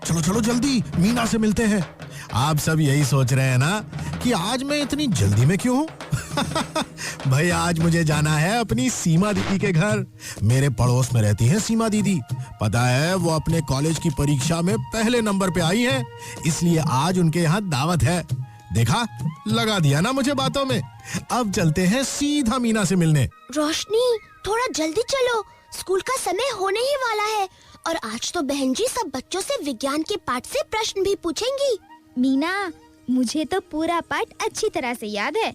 चलो चलो जल्दी मीना से मिलते हैं। आप सब यही सोच रहे हैं ना कि आज मैं इतनी जल्दी में क्यों हूँ? भाई आज मुझे जाना है अपनी सीमा दीदी के घर। मेरे पड़ोस में रहती हैं सीमा दीदी। पता है वो अपने कॉलेज की परीक्षा में पहले नंबर पे आई हैं, इसलिए आज उनके यहाँ दावत है। देखा, लगा दिया ना मुझे बातों में। अब चलते हैं सीधा मीना से मिलने। रोशनी थोड़ा जल्दी चलो, स्कूल का समय होने ही वाला है और आज तो बहन जी सब बच्चों से विज्ञान के पाठ से प्रश्न भी पूछेंगी। मीना, मुझे तो पूरा पाठ अच्छी तरह से याद है।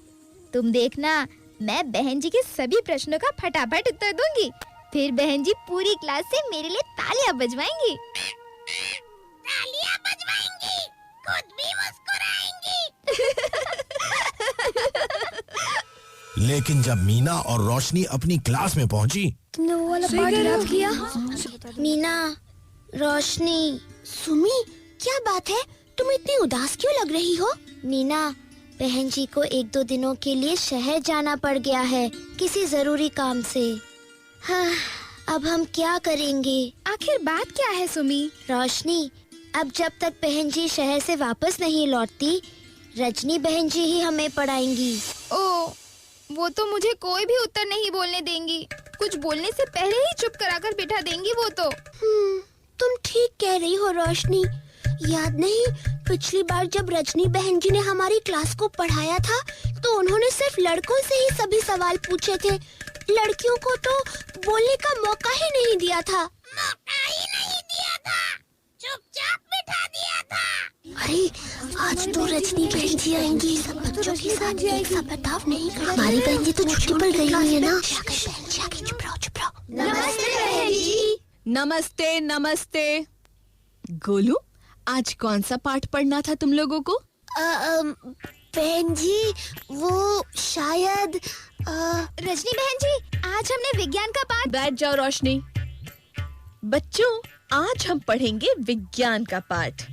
तुम देखना, मैं बहन जी के सभी प्रश्नों का फटाफट उत्तर दूंगी। फिर बहन जी पूरी क्लास से मेरे लिए तालियां बजवाएंगी। तालियां बजवाएंगी, खुद भी मुस्कुराएंगी। लेकिन जब मीना और रोशनी अपनी क्लास में पहुंची, तुमने वो वाला पाठ याद किया? मीना, रोशनी, सुमी, क्या बात है? तुम इतनी उदास क्यों लग रही हो? मीना, बहन जी को 1-2 दिनों के लिए शहर जाना पड़ गया है किसी जरूरी काम से। हाँ, अब हम क्या करेंगे? आखिर बात क्या है सुमी? रोशनी, अब जब तक बहन जी शहर से वापस नहीं लौटती, रजनी बहन जी ही हमें पढ़ाएंगी। ओ, वो तो मुझे कोई भी उत्तर नहीं बोलने देंगी। कुछ बोलने से पहले ही चुप कराकर बिठा देंगी वो तो। तुम ठीक कह रही हो रोशनी। याद नहीं, पिछली बार जब रजनी बहन जी ने हमारी क्लास को पढ़ाया था तो उन्होंने सिर्फ लड़कों से ही सभी सवाल पूछे थे। लड़कियों को तो बोलने का मौका ही नहीं दिया था। मौका ही नहीं दिया था, चुपचाप बिठा दिया था। अरे आज तो रजनी बहन जी आएंगी, सब बच्चों के साथ एक सा बर्ताव नहीं कर। हमारी बहन जी तो छुट्टी पर गई हुई है ना। चुप रहो, चुप रहो। नमस्ते बहन जी। नमस्ते नमस्ते। गोलू, आज कौन सा पाठ पढ़ना था तुम लोगों को? बहन जी, वो शायद रजनी बहन जी, आज हमने विज्ञान का पाठ। बैठ जाओ रोशनी। बच्चों, आज हम पढ़ेंगे विज्ञान का पाठ।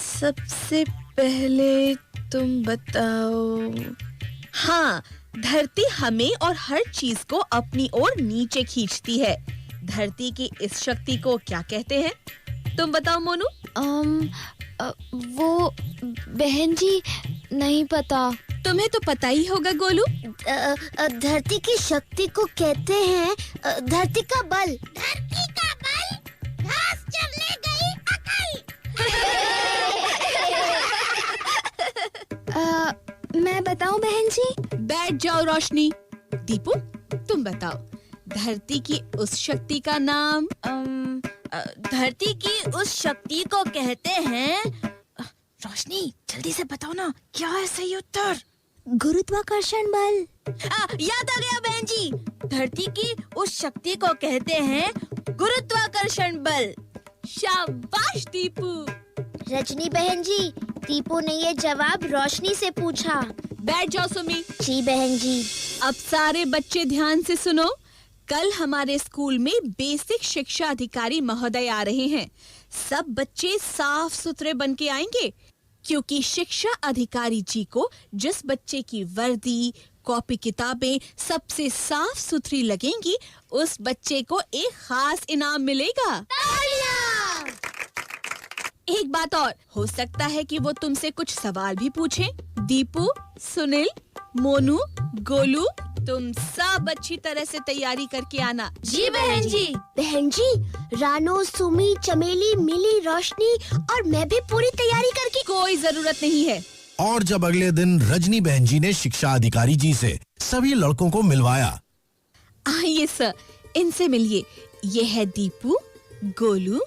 सबसे पहले तुम बताओ। हाँ, धरती हमें और हर चीज को अपनी ओर नीचे खींचती है। धरती की इस शक्ति को क्या कहते हैं? तुम बताओ मोनू। वो बहन जी, नहीं पता। तुम्हें तो पता ही होगा गोलू। धरती की शक्ति को कहते हैं धरती का बल। धरती का बल, घास चरने गई अकल। मैं बताऊं बहन जी? बैठ जाओ रोशनी। दीपू, तुम बताओ, धरती की उस शक्ति का नाम? धरती की उस शक्ति को कहते हैं, रोशनी जल्दी से बताओ ना, क्या है सही उत्तर? गुरुत्वाकर्षण बल। याद आ गया बहन जी, धरती की उस शक्ति को कहते हैं गुरुत्वाकर्षण बल। शाबाश दीपू। रजनी बहन जी, दीपू ने ये जवाब रोशनी से पूछा। बैठ जाओ सुमी। जी बहन जी। अब सारे बच्चे ध्यान से सुनो। कल हमारे स्कूल में बेसिक शिक्षा अधिकारी महोदय आ रहे हैं। सब बच्चे साफ सुथरे बन के आएंगे, क्योंकि शिक्षा अधिकारी जी को जिस बच्चे की वर्दी, कॉपी किताबें सबसे साफ सुथरी लगेंगी, उस बच्चे को एक खास इनाम मिलेगा। एक बात और, हो सकता है कि वो तुमसे कुछ सवाल भी पूछें। दीपू, सुनील, मोनू, गोलू, तुम सब अच्छी तरह से तैयारी करके आना। जी बहन जी। बहन जी, रानो, सुमी, चमेली, मिली, रोशनी और मैं भी पूरी तैयारी करके। कोई जरूरत नहीं है। और जब अगले दिन रजनी बहन जी ने शिक्षा अधिकारी जी से सभी लड़कों को मिलवाया। आइए सर, इनसे मिलिए। ये है दीपू, गोलू,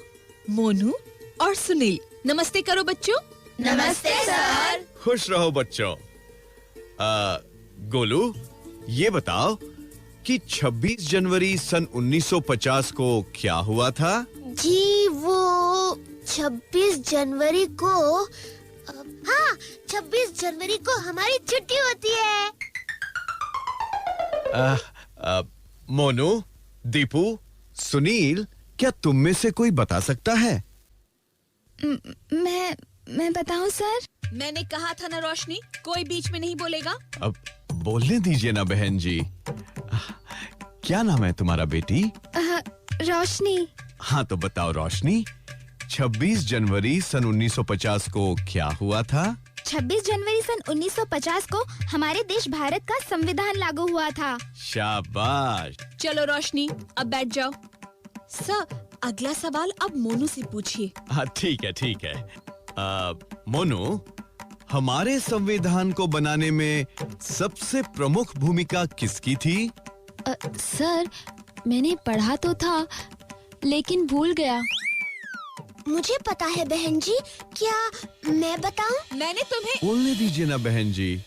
मोनू और सुनील। नमस्ते करो बच्चों। नमस्ते सर। खुश रहो बच्चों। गोलू, ये बताओ कि 26 जनवरी सन 1950 को क्या हुआ था? जी, वो 26 जनवरी को, हाँ, 26 जनवरी को हमारी छुट्टी होती है। मोनू, दीपू, सुनील, क्या तुम में से कोई बता सकता है? मैं बताऊं सर? मैंने कहा था ना रोशनी, कोई बीच में नहीं बोलेगा। अब बोलने दीजिए ना बहन जी। क्या नाम है तुम्हारा बेटी? रोशनी। हाँ तो बताओ रोशनी, 26 जनवरी सन 1950 को क्या हुआ था? 26 जनवरी सन 1950 को हमारे देश भारत का संविधान लागू हुआ था। शाबाश। चलो रोशनी, अब बैठ जाओ। सर, अगला सवाल अब मोनू से पूछिए। हाँ ठीक है। मोनू, हमारे संविधान को बनाने में सबसे प्रमुख भूमिका किसकी थी? सर, मैंने पढ़ा तो था लेकिन भूल गया। मुझे पता है बहन जी, क्या मैं बताऊं? मैंने तुम्हें बोलने दीजिए ना बहन जी।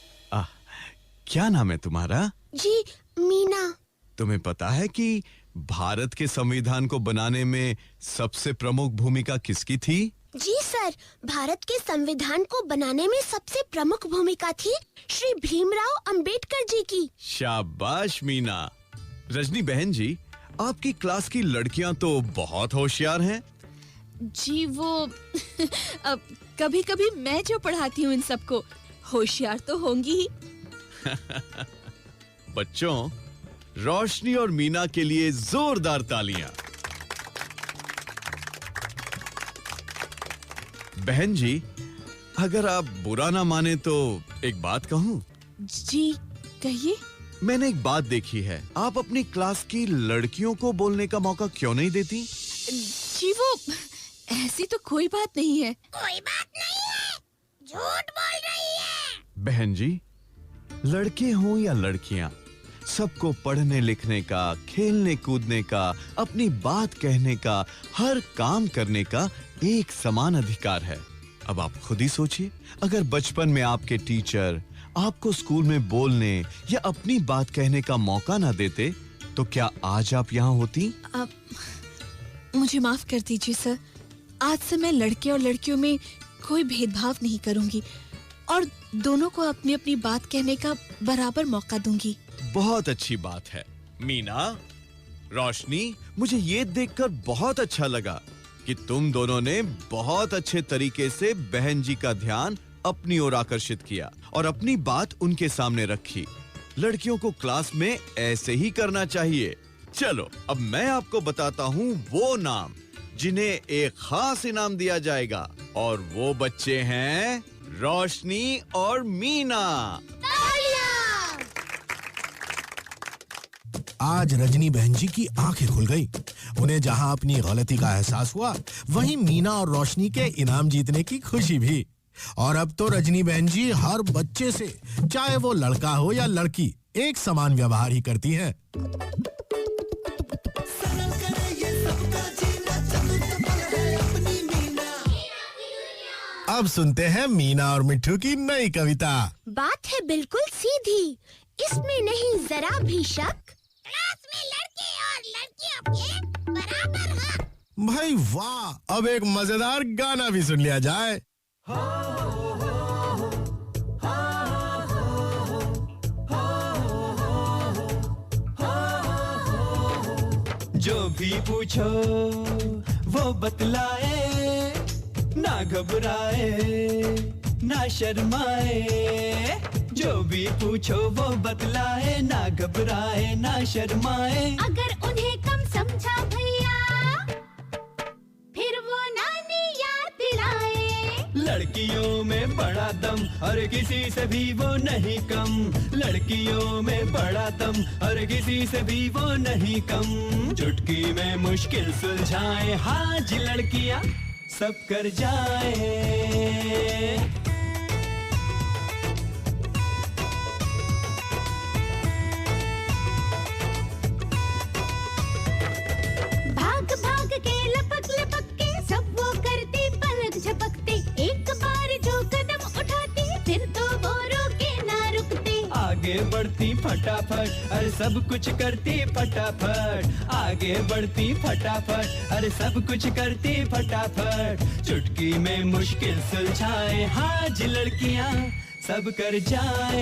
क्या नाम है तुम्हारा? जी, मीना। तुम्हें पता है कि भारत के संविधान को बनाने में सबसे प्रमुख भूमिका किसकी थी? जी सर, भारत के संविधान को बनाने में सबसे प्रमुख भूमिका थी श्री भीमराव अंबेडकर जी की। शाबाश मीना। रजनी बहन जी, आपकी क्लास की लड़कियां तो बहुत होशियार हैं। जी वो अब कभी-कभी मैं जो पढ़ाती हूँ इन सबको, होशियार तो होंगी ही। बच्चों, रोशनी और मीना के लिए जोरदार तालियां। बहन जी, अगर आप बुरा ना माने तो एक बात कहूं? जी कहिए। मैंने एक बात देखी है, आप अपनी क्लास की लड़कियों को बोलने का मौका क्यों नहीं देती? जी वो ऐसी तो कोई बात नहीं है। कोई बात नहीं है, झूठ बोल रही है। बहन जी, लड़के हों या लड़कियां, सबको पढ़ने लिखने का, खेलने कूदने का, अपनी बात कहने का, हर काम करने का एक समान अधिकार है। अब आप खुद ही सोचिए, अगर बचपन में आपके टीचर आपको स्कूल में बोलने या अपनी बात कहने का मौका ना देते, तो क्या आज आप यहाँ होती? मुझे माफ कर दीजिए सर, आज से मैं लड़के और लड़कियों में कोई भेदभाव नहीं करूंगी और दोनों को अपनी अपनी बात कहने का बराबर मौका दूंगी। बहुत अच्छी बात है। मीना, रोशनी, मुझे ये देखकर बहुत अच्छा लगा कि तुम दोनों ने बहुत अच्छे तरीके से बहन जी का ध्यान अपनी ओर आकर्षित किया और अपनी बात उनके सामने रखी। लड़कियों को क्लास में ऐसे ही करना चाहिए। चलो, अब मैं आपको बताता हूँ वो नाम जिन्हें एक खास इनाम दिया जाएगा, और वो बच्चे हैं रोशनी और मीना। आज रजनी बहन जी की आंखें खुल गई। उन्हें जहां अपनी गलती का एहसास हुआ, वहीं मीना और रोशनी के इनाम जीतने की खुशी भी। और अब तो रजनी बहन जी हर बच्चे से, चाहे वो लड़का हो या लड़की, एक समान व्यवहार ही करती हैं। अब सुनते हैं मीना और मिट्ठू की नई कविता। बात है बिल्कुल सीधी, इसमें नहीं जरा भी शक, क्लास में लड़के और लड़कियों के बराबर हक। भाई वाह, अब एक मजेदार गाना भी सुन लिया जाए। जो भी पूछो वो बतलाए, ना घबराए ना शर्माए। जो भी पूछो वो बतलाए, ना घबराए ना शर्माए। अगर उन्हें कम समझा भैया, फिर वो नानी याद दिलाए। लड़कियों में बड़ा दम और किसी से भी वो नहीं कम। लड़कियों में बड़ा दम और किसी से भी वो नहीं कम। चुटकी में मुश्किल सुलझाए, हाँ जी लड़कियां सब कर जाए। भाग भाग के लपक लपक के सब वो करती, पलक झपकते। एक बार जो कदम उठाती, फिर तो वो रोके ना रुकते। आगे बढ़ती फटाफट, अरे सब कुछ करती फटाफट। आगे बढ़ती फटाफट, अरे सब कुछ करती फटाफट। चुटकी में मुश्किल सुलझाए, हाँ जी लड़कियां सब कर जाए।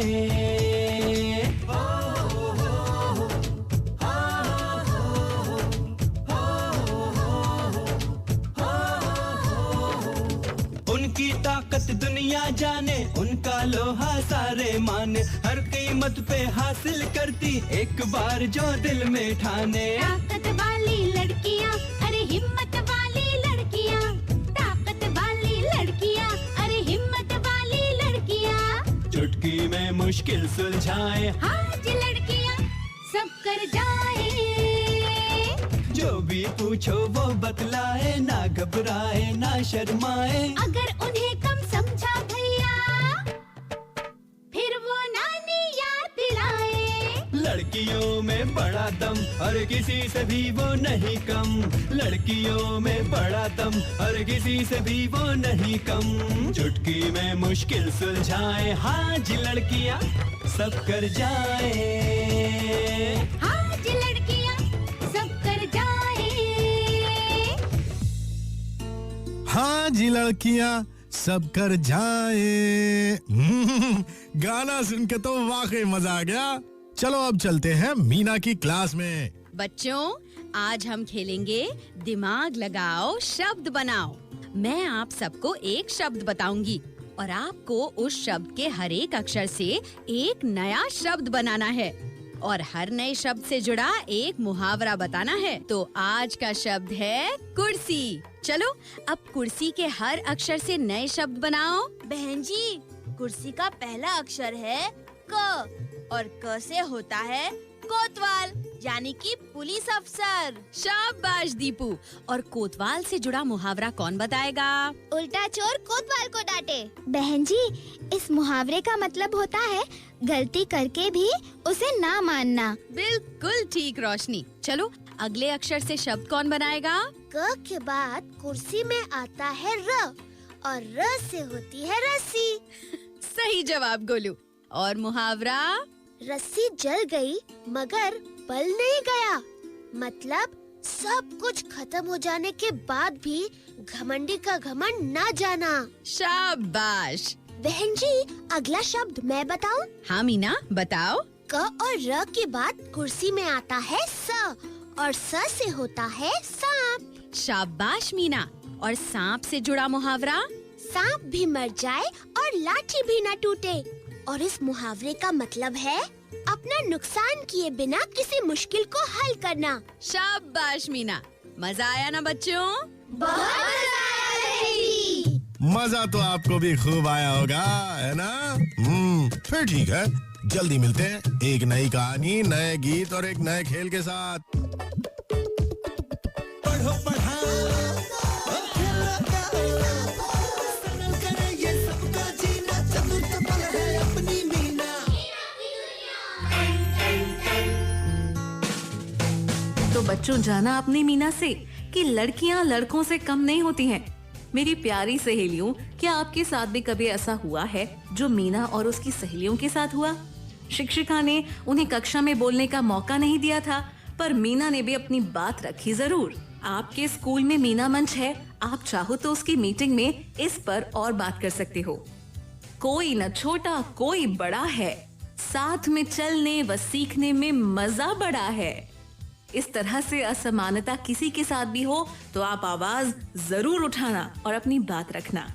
उनकी ताकत दुनिया जाने, उनका लोहा सारे माने। हर कीमत पे हासिल करती, एक बार जो दिल में ठाने। ताकत वाली लड़कियां, अरे हिम्मत वाली लड़कियां, मुश्किल सुलझाएं। आज लड़कियां सब कर जाए, जो भी पूछो वो बतलाए, ना घबराए ना शर्माए। अगर उन्हें कम समझा भैया फिर वो नानी याद दिलाए। लड़कियों में बड़ा दम और किसी से भी वो नहीं कम। लड़कियों में बड़ा दम और किसी से भी वो नहीं कम। चुटकी में मुश्किल सुलझाए, हाँ जी लड़कियां सब कर जाए। आज लड़कियां सब कर जाए। हाँ जी लड़कियां सब कर जाए। गाना सुन के तो वाकई मजा आ गया। चलो अब चलते हैं मीना की क्लास में। बच्चों, आज हम खेलेंगे दिमाग लगाओ शब्द बनाओ। मैं आप सबको एक शब्द बताऊंगी और आपको उस शब्द के हर एक अक्षर से एक नया शब्द बनाना है और हर नए शब्द से जुड़ा एक मुहावरा बताना है। तो आज का शब्द है कुर्सी। चलो अब कुर्सी के हर अक्षर से नए शब्द बनाओ। बहन जी, कुर्सी का पहला अक्षर है क और क से होता है कोतवाल, यानी कि पुलिस अफसर। शाबाश दीपू। और कोतवाल से जुड़ा मुहावरा कौन बताएगा? उल्टा चोर कोतवाल को डांटे। बहन जी, इस मुहावरे का मतलब होता है गलती करके भी उसे ना मानना। बिल्कुल ठीक रोशनी। चलो अगले अक्षर से शब्द कौन बनाएगा? क के बाद कुर्सी में आता है र और र से होती है रस्सी। सही जवाब गोलू। और मुहावरा? रस्सी जल गई मगर बल नहीं गया, मतलब सब कुछ खत्म हो जाने के बाद भी घमंडी का घमंड ना जाना। शाबाश। बहन जी, अगला शब्द मैं बताऊं? हाँ मीना, बताओ। क और र के बाद कुर्सी में आता है स और स से होता है सांप। शाबाश मीना। और सांप से जुड़ा मुहावरा? सांप भी मर जाए और लाठी भी न टूटे। और इस मुहावरे का मतलब है अपना नुकसान किए बिना किसी मुश्किल को हल करना। शाबाश मीना। मजा आया ना बच्चों? बहुत मजा आया। मजा तो आपको भी खूब आया होगा, है ना? फिर ठीक है, जल्दी मिलते हैं एक नई कहानी, नए गीत और एक नए खेल के साथ। पढ़ो पढ़ाओ, खेलो गाओ, सनल करे ये सबका जीना, चतुर चपल है अपनी मीना। तो बच्चों, जाना अपनी मीना से कि लड़कियां लड़कों से कम नहीं होती हैं। मेरी प्यारी सहेलियों, क्या आपके साथ भी कभी ऐसा हुआ है जो मीना और उसकी सहेलियों के साथ हुआ? शिक्षिका ने उन्हें कक्षा में बोलने का मौका नहीं दिया था, पर मीना ने भी अपनी बात रखी जरूर। आपके स्कूल में मीना मंच है, आप चाहो तो उसकी मीटिंग में इस पर और बात कर सकते हो। कोई न छोटा कोई बड़ा है, साथ में चलने व सीखने में मजा बड़ा है। इस तरह से असमानता किसी के साथ भी हो तो आप आवाज जरूर उठाना और अपनी बात रखना।